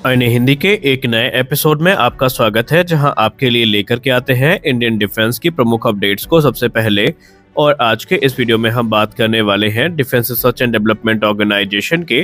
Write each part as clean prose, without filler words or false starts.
आईने हिंदी के एक नए एपिसोड में आपका स्वागत है, जहां आपके लिए लेकर के आते हैं इंडियन डिफेंस की प्रमुख अपडेट्स को सबसे पहले। और आज के इस वीडियो में हम बात करने वाले हैं defence research and development organisation के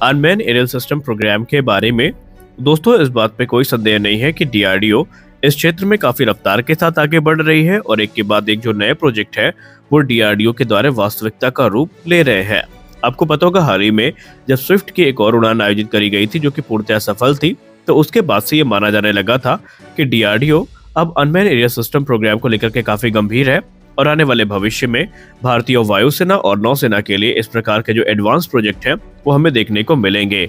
अनमैन्ड एरियल सिस्टम प्रोग्राम के बारे में। दोस्तों, इस बात पे कोई संदेह नहीं है कि डीआरडीओ इस क्षेत्र में काफी रफ्तार के साथ आगे बढ़ रही है और एक के बाद एक जो नए प्रोजेक्ट है वो डीआरडीओ के द्वारा वास्तविकता का रूप ले रहे हैं। आपको पता होगा, हाल ही में जब स्विफ्ट की एक और उड़ान आयोजित करी गई थी जो कि पूर्णतः सफल थी, तो उसके बाद से ये माना जाने लगा था कि डीआरडीओ अब अनमैन्ड एरियल सिस्टम प्रोग्राम को लेकर के काफी गंभीर है और आने वाले भविष्य में भारतीय वायुसेना और नौसेना के लिए इस प्रकार के जो एडवांस प्रोजेक्ट हैं वो हमें देखने को मिलेंगे।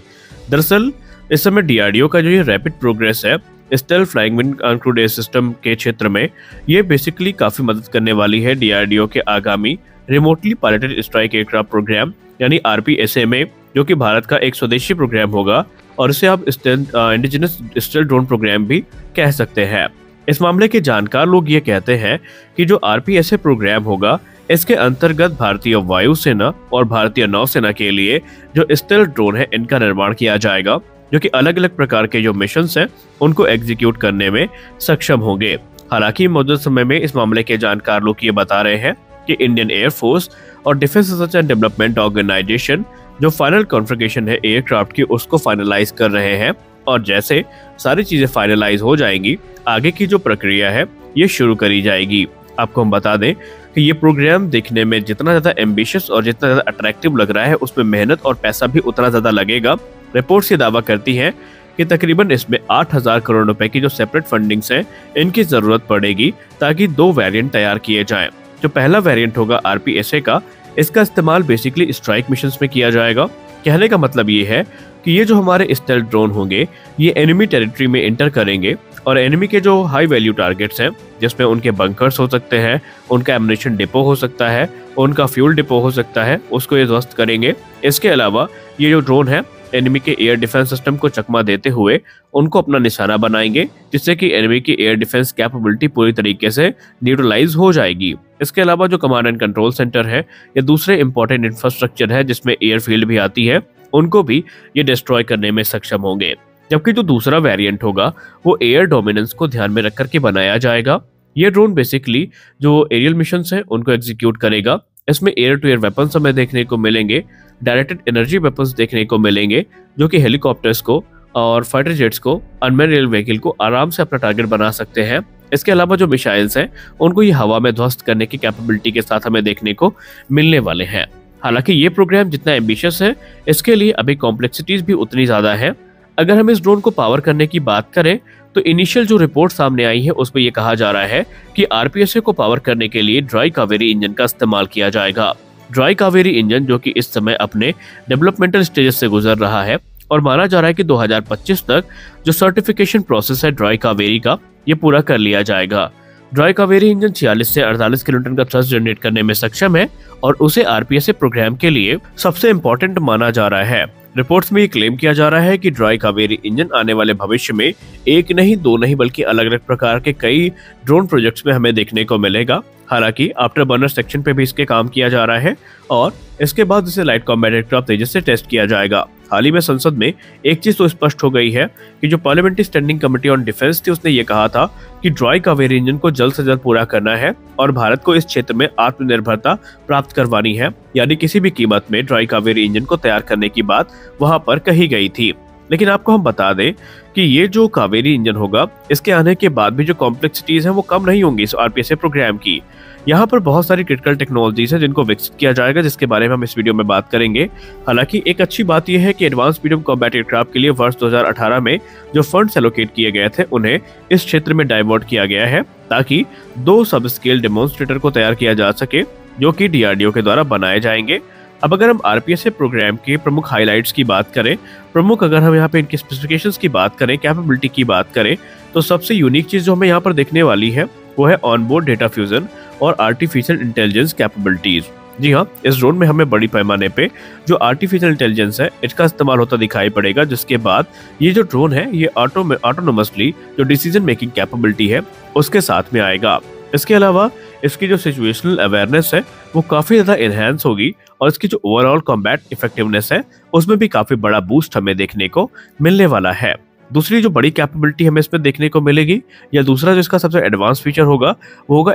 दरअसल इस समय डीआरडीओ का जो ये रैपिड प्रोग्रेस है stealth flying wing uncrewed air system के क्षेत्र में, ये बेसिकली काफी मदद करने वाली है डीआरडीओ के आगामी remotely piloted strike aircraft programme यानी आरपीएसएमए, जो कि भारत का एक स्वदेशी प्रोग्राम होगा और इसे आप इंडिजिनस स्टेल्थ ड्रोन प्रोग्राम भी कह सकते हैं। इस मामले के जानकार लोग ये कहते हैं कि जो आरपीएसए प्रोग्राम होगा इसके अंतर्गत भारतीय वायुसेना और भारतीय नौसेना के लिए जो स्टेल्थ ड्रोन है इनका निर्माण किया जाएगा, जो कि अलग अलग प्रकार के जो मिशंस हैं उनको एग्जीक्यूट करने में सक्षम होंगे। हालांकि मौजूदा समय में इस मामले के जानकार लोग ये बता रहे हैं कि इंडियन एयरफोर्स और defence research and development organisation जो फाइनल कॉन्फ़िगरेशन है एयरक्राफ्ट की उसको फाइनलाइज कर रहे हैं और जैसे सारी चीजें फाइनलाइज हो जाएंगी आगे की जो प्रक्रिया है ये शुरू करी जाएगी। आपको हम बता दें कि ये प्रोग्राम देखने में जितना ज्यादा एम्बिशियस और जितना ज्यादा अट्रैक्टिव लग रहा है उसमें मेहनत और पैसा भी उतना ज्यादा लगेगा। रिपोर्ट्स ये दावा करती हैं कि तकरीबन इसमें 8,000 करोड़ रुपए की जो सेपरेट फंडिंग्स हैं इनकी जरूरत पड़ेगी ताकि 2 वेरिएंट तैयार किए जाएं। जो पहला वेरिएंट होगा आरपीएसए का, इसका इस्तेमाल बेसिकली स्ट्राइक मिशंस में किया जाएगा। कहने का मतलब ये है कि ये जो हमारे स्टेल्थ ड्रोन होंगे ये एनिमी टेरिटरी में एंटर करेंगे और एनिमी के जो हाई वैल्यू टारगेट्स हैं जिसमें उनके बंकर्स हो सकते हैं, उनका एमुनिशन डिपो हो सकता है, उनका फ्यूल डिपो हो सकता है, उसको ये ध्वस्त करेंगे। इसके अलावा ये जो ड्रोन है एनिमी के एयर डिफेंस सिस्टम को चकमा देते हुए उनको अपना निशाना बनाएंगे, जिससे कि एनिमी की एयर डिफेंस कैपेबिलिटी पूरी तरीके से न्यूट्रलाइज हो जाएगी। इसके अलावा जो कमांड एंड कंट्रोल सेंटर है या दूसरे इंपॉर्टेंट इंफ्रास्ट्रक्चर है जिसमें एयरफील्ड भी आती है, उनको भी ये डिस्ट्रॉय करने में सक्षम होंगे। जबकि जो दूसरा वेरिएंट होगा वो एयर डोमिनेंस को ध्यान में रख करके बनाया जाएगा। ये ड्रोन बेसिकली जो एरियल मिशंस हैं उनको एग्जीक्यूट करेगा। इसमें एयर टू एयर वेपन्स हमें देखने को मिलेंगे, डायरेक्टेड एनर्जी वेपन्स देखने को मिलेंगे जो कि हेलीकॉप्टर्स को और फाइटर जेट्स को अनमैन्ड एरियल व्हीकल को आराम से अपना टारगेट बना सकते हैं। इसके अलावा जो मिसाइल्स हैं उनको ये हवा में ध्वस्त करने की कैपेबिलिटी के साथ हमें देखने को मिलने वाले हैं। हालांकि ये प्रोग्राम जितना एम्बिशियस है इसके लिए अभी कॉम्प्लेक्सिटीज भी उतनी ज्यादा है। अगर हम इस ड्रोन को पावर करने की बात करें तो इनिशियल जो रिपोर्ट सामने आई है उसमें यह कहा जा रहा है कि आरपीएसए को पावर करने के लिए ड्राई कावेरी इंजन का इस्तेमाल किया जाएगा। ड्राई कावेरी इंजन जो कि इस समय अपने डेवलपमेंटल स्टेजेस से गुजर रहा है और माना जा रहा है कि 2025 तक जो सर्टिफिकेशन प्रोसेस है ड्राई कावेरी का ये पूरा कर लिया जाएगा। ड्राई कावेरी इंजन 46 से 48 किलोन्यूटन का थ्रस्ट जनरेट करने में सक्षम है और उसे आरपीएसए प्रोग्राम के लिए सबसे इम्पोर्टेंट माना जा रहा है। रिपोर्ट्स में ये क्लेम किया जा रहा है कि ड्राई कावेरी इंजन आने वाले भविष्य में एक नहीं, 2 नहीं बल्कि अलग अलग प्रकार के कई ड्रोन प्रोजेक्ट्स में हमें देखने को मिलेगा। हालांकि आफ्टर बर्नर सेक्शन पे भी इसके काम किया जा रहा है और इसके बाद इसे लाइट कॉम्बैट एयरक्राफ्ट तेजस से टेस्ट किया जाएगा। हाल ही में संसद में एक चीज तो स्पष्ट हो गई है कि जो parliamentary standing committee on defence थी उसने ये कहा था कि ड्राई कावेरी इंजन को जल्द से जल्द पूरा करना है और भारत को इस क्षेत्र में आत्मनिर्भरता प्राप्त करवानी है, यानी किसी भी कीमत में ड्राई कावेरी इंजन को तैयार करने की बात वहां पर कही गई थी। लेकिन आपको हम बता दें कि ये जो कावेरी इंजन होगा इसके आने के बाद भी जो कॉम्प्लेक्सिटीज हैं वो कम नहीं होंगी इस आरपीएसए प्रोग्राम की। यहाँ पर बहुत सारी क्रिटिकल टेक्नोलॉजीज हैं जिनको विकसित किया जाएगा, जिसके बारे में हम इस वीडियो में बात करेंगे। हालांकि एक अच्छी बात यह है कि एडवांस मीडियम कॉम्बैट एयरक्राफ्ट के लिए वर्ष 2018 में जो फंड्स एलोकेट किए गए थे उन्हें इस क्षेत्र में डाइवर्ट किया गया है ताकि 2 सब स्केल डेमोन्स्ट्रेटर को तैयार किया जा सके जो कि डीआरडीओ के द्वारा बनाए जाएंगे। अब अगर हम आरपीएसए प्रोग्राम के प्रमुख हाइलाइट्स की बात करें, अगर हम यहाँ पे इनकी स्पेसिफिकेशंस की बात करें, कैपेबिलिटी की बात करें, तो सबसे यूनिक चीज जो हमें यहाँ पर देखने वाली है वो है ऑनबोर्ड डेटा फ्यूजन और आर्टिफिशियल इंटेलिजेंस कैपेबिलिटीज। जी हाँ, इस ड्रोन में हमें बड़ी पैमाने पे जो आर्टिफिशियल इंटेलिजेंस है इसका इस्तेमाल होता दिखाई पड़ेगा, जिसके बाद ये जो ड्रोन है ये ऑटोनोमसली जो डिसीजन मेकिंग कैपेबिलिटी है उसके साथ में आएगा। इसके अलावा इसकी जो सिचुएशनल अवेयरनेस है वो काफी ज्यादा एनहांस होगी और इसकी जो ओवरऑल कॉम्बैट इफेक्टिवनेस है उसमें भी काफी बड़ा बूस्ट हमें देखने को मिलने वाला है। दूसरी जो बड़ी कैपेबिलिटी हमें इसमें देखने को मिलेगी, या दूसरा जो इसका सबसे एडवांस फीचर होगा, वो होगा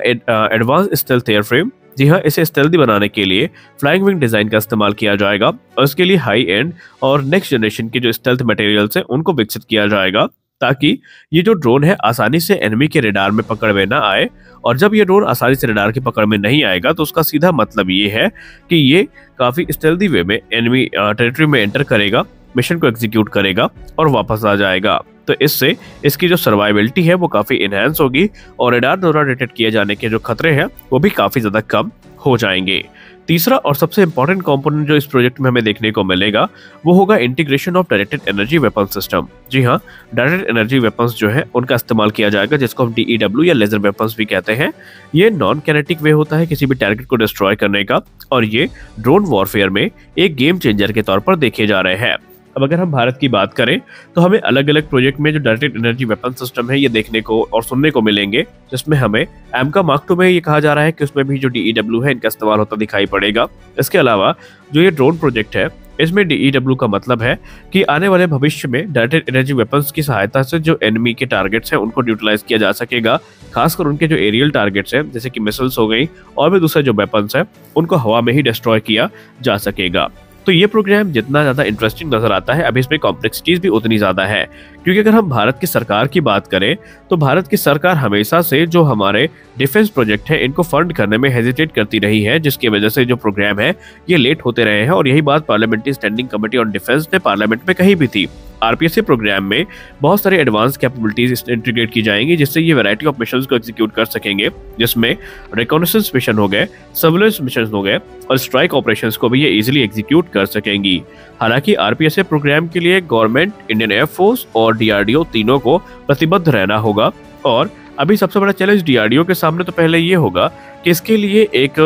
एडवांस स्टेल्थ एयरफ्रेम। जी हाँ, इसे स्टेल्थी बनाने के लिए फ्लाइंग विंग डिजाइन का इस्तेमाल किया जाएगा और इसके लिए हाई एंड और नेक्स्ट जनरेशन के जो स्टेल्थ मटेरियल्स हैं उनको विकसित किया जाएगा, ताकि ये जो ड्रोन है आसानी से एनिमी के रडार में पकड़ में ना आए। और जब ये ड्रोन आसानी से रडार की पकड़ में नहीं आएगा तो उसका सीधा मतलब ये है कि ये काफी स्टेल्दी वे में एनिमी टेरिटरी में एंटर करेगा, मिशन को एग्जीक्यूट करेगा और वापस आ जाएगा। तो इससे इसकी जो सर्वाइबिलिटी है वो काफी इनहेंस होगी और रडार द्वारा डिटेक्ट किए जाने के जो खतरे हैं वो भी काफी ज्यादा कम हो जाएंगे। तीसरा और सबसे इंपॉर्टेंट कंपोनेंट जो इस प्रोजेक्ट में हमें देखने को मिलेगा वो होगा integration of directed energy weapon system. जी हाँ, डायरेक्टेड एनर्जी वेपन्स जो है उनका इस्तेमाल किया जाएगा, जिसको हम DEW या लेजर वेपन्स भी कहते हैं। ये नॉन कैनेटिक वे होता है किसी भी टारगेट को डिस्ट्रॉय करने का, और ये ड्रोन वॉरफेयर में एक गेम चेंजर के तौर पर देखे जा रहे हैं। अब अगर हम भारत की बात करें तो हमें अलग अलग प्रोजेक्ट में जो डायरेक्टेड एनर्जी वेपन सिस्टम है ये देखने को और सुनने को मिलेंगे, जिसमें हमें AMCA Mark 2 में ये कहा जा रहा है कि उसमें भी जो DEW है इनका इस्तेमाल होता दिखाई पड़ेगा। इसके अलावा जो ये ड्रोन प्रोजेक्ट है इसमें DEW का मतलब है कि आने वाले भविष्य में डायरेक्टेड एनर्जी वेपन्स की सहायता से जो एनिमी के टारगेट्स हैं उनको न्यूट्रलाइज किया जा सकेगा, खासकर उनके जो एरियल टारगेट्स हैं जैसे कि मिसाइल्स हो गई और भी दूसरे जो वेपन्स हैं उनको हवा में ही डिस्ट्रॉय किया जा सकेगा। तो ये प्रोग्राम जितना ज्यादा इंटरेस्टिंग नजर आता है, अभी इसमें कॉम्प्लेक्सिटीज भी उतनी ज्यादा है, क्योंकि अगर हम भारत की सरकार की बात करें तो भारत की सरकार हमेशा से जो हमारे डिफेंस प्रोजेक्ट है इनको फंड करने में हेजिटेट करती रही है, जिसकी वजह से जो प्रोग्राम है ये लेट होते रहे हैं। और यही बात parliamentary standing committee on defence ने पार्लियामेंट में कही भी थी। RPSA प्रोग्राम में बहुत सारे एडवांस कैपेबिलिटीज इंटीग्रेट की जाएंगी, जिससे ये वैरायटी ऑफ मिशंस को एग्जीक्यूट कर सकेंगे, जिसमें रिकॉनेसेंस मिशन हो गए, सर्विलेंस मिशन हो गए और स्ट्राइक ऑपरेशंस को भी ये इजीली एग्जीक्यूट कर सकेंगी। हालांकि RPSA प्रोग्राम के लिए गवर्नमेंट, इंडियन एयरफोर्स और DRDO तीनों को प्रतिबद्ध रहना होगा। और अभी सबसे बड़ा चैलेंज DRDO के सामने तो पहले ये होगा कि इसके लिए एक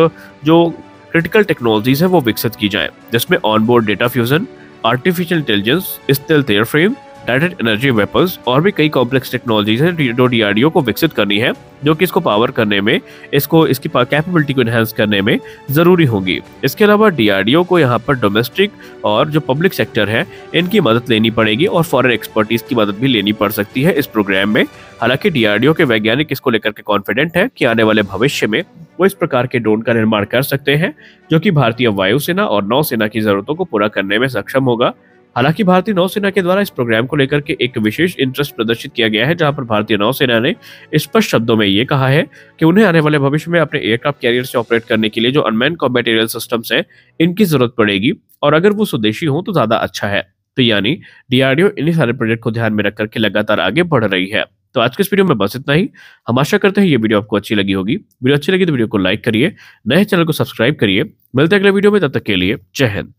जो क्रिटिकल टेक्नोलॉजीज है वो विकसित की जाए, जिसमें onboard data fusion, artificial intelligence, stealth airframe, directed energy weapons और भी कई कॉम्प्लेक्स टेक्नोलॉजीज हैं जो DRDO को विकसित करनी है, जो कि इसको पावर करने में, इसकी कैपेबिलिटी को एनहांस करने में जरूरी होगी। इसके अलावा DRDO को यहाँ पर डोमेस्टिक और जो पब्लिक सेक्टर है इनकी मदद लेनी पड़ेगी और फॉरेन एक्सपर्टीज की मदद भी लेनी पड़ सकती है इस प्रोग्राम में। हालांकि DRDO के वैज्ञानिक इसको लेकर के कॉन्फिडेंट है कि आने वाले भविष्य में वो इस प्रकार के ड्रोन का निर्माण कर सकते हैं, जो कि भारतीय वायुसेना और नौसेना की जरूरतों को पूरा करने में सक्षम होगा। हालांकि भारतीय नौसेना के द्वारा इस प्रोग्राम को लेकर के एक विशेष इंटरेस्ट प्रदर्शित किया गया है, जहां पर भारतीय नौसेना ने स्पष्ट शब्दों में ये कहा है कि उन्हें आने वाले भविष्य में अपने एयरक्राफ्ट कैरियर से ऑपरेट करने के लिए जो अनमैन्ड कॉम्बैट एरियल सिस्टम्स हैं इनकी जरूरत पड़ेगी, और अगर वो स्वदेशी हो तो ज्यादा अच्छा है। तो यानी DRDO इन्हीं सारे प्रोजेक्ट को ध्यान में रख करके लगातार आगे बढ़ रही है। तो आज के इस वीडियो में बस इतना ही। हम आशा करते हैं ये वीडियो आपको अच्छी लगी होगी। वीडियो अच्छी लगी तो वीडियो को लाइक करिए, नए चैनल को सब्सक्राइब करिए। मिलते हैं अगले वीडियो में, तब तक के लिए जय हिंद।